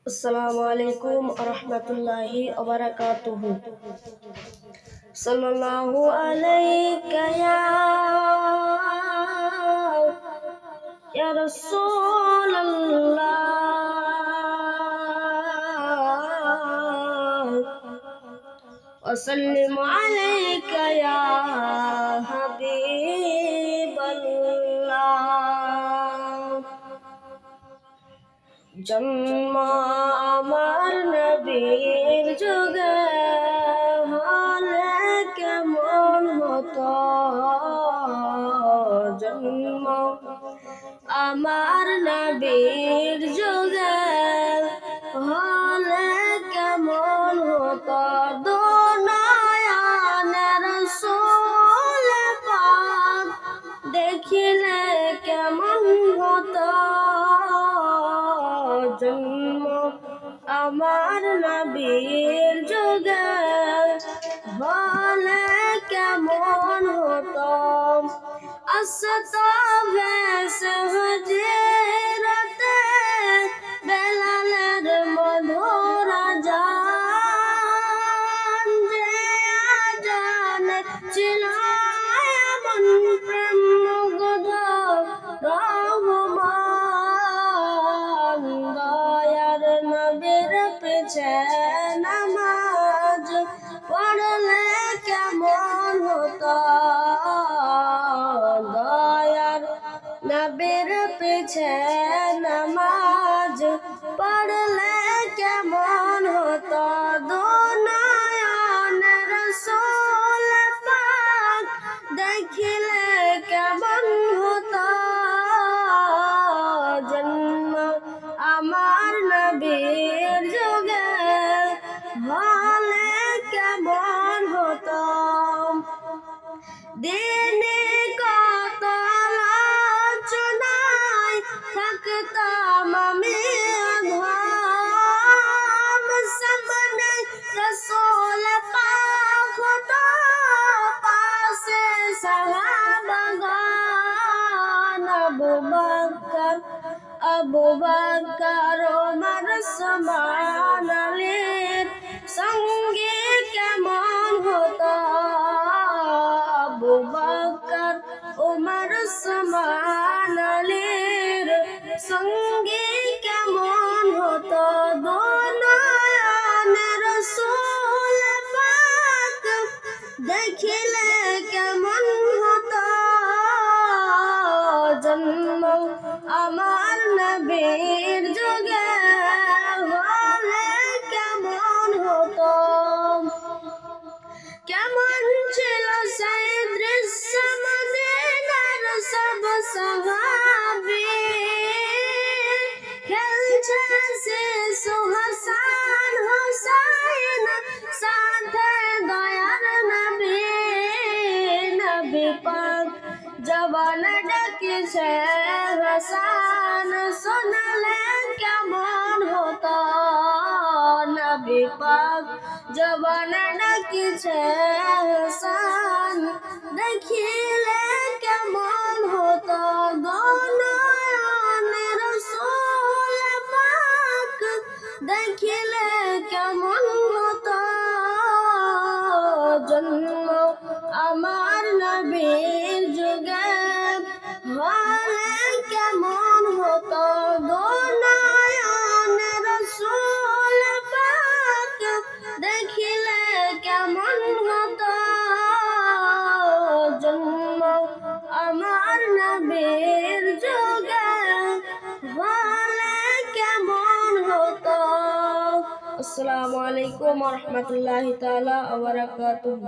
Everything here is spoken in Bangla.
আসসালামু আলাইকুম ওয়া রাহমাতুল্লাহি ওয়া বারাকাতুহু। সাল্লাল্লাহু আলাইকা ইয়া রাসূলাল্লাহ ওয়া সাল্লিমু আলাইকা ইয়া হাবিবাল্লাহ। জন্ম আমার নবীর যুগে হলে কেমন হতো, জন্ম আমার নবীর যুগে হলে কেমন হতো, দুনিয়ার রাসূল পাক দেখিলে কেমন হতো, জন্ম আমার নবীর যুগে হলে কেমন হতো। আসত ভেসে হুজরাতে বেলালের মধুর আযান, যে আযানে ছিল এমন প্রেম মুগ্ধ রহমান, দয়ার নবীর পিছে নামাজ পড়লে কেমন হতো, দয়ার নবীর পিছে নামাজ পড়লে কেমন হতো, দুনিয়ার রাসূল পাক দেখিলে কেমন হতো, জন্ম আমার নবীর যুগে হলে কেমন হতো। দিনে কত আলোচনায় থাকতাম আমি অধম, সামনে রাসূল পাক হতো, পাশে সাহাবাগণ, আবু বকর ওমর ওসমান আলীর সঙ্গে কেমন হতো, আবু বকর ওমর ওসমান আলীর সঙ্গে কেমন হতো, দুনিয়ার রাসূল পাক দেখিলে কেমন হতো, জন্ম আমার নবীর যুগে হলে কেমন হতো। কেমন ছিল সেই দৃশ্য মদিনার সব সাহাবী, খেলছে শিশু হাসান হুসাইন সাথে দয়ার নবী, নবী পাক জবান ডাকিছে হাসান, শুনলে কেমন হতো, নবী পাক জবান ডাকিছে হাসান, দেখিলে কেমন হতো, দুনিয়ার রাসূল পাক দেখিলে কেমন হতো, জন্ম আমার নবীর যুগে হলে কেমন হতো, দুনিয়ার রাসূল পাক দেখিলে কেমন হতো, জন্ম আমার নবীর যুগে হলে কেমন হতো। আসসালামু আলাইকুম ওয়া রাহমাতুল্লাহি তাআলা ওয়া বারাকাতুহু।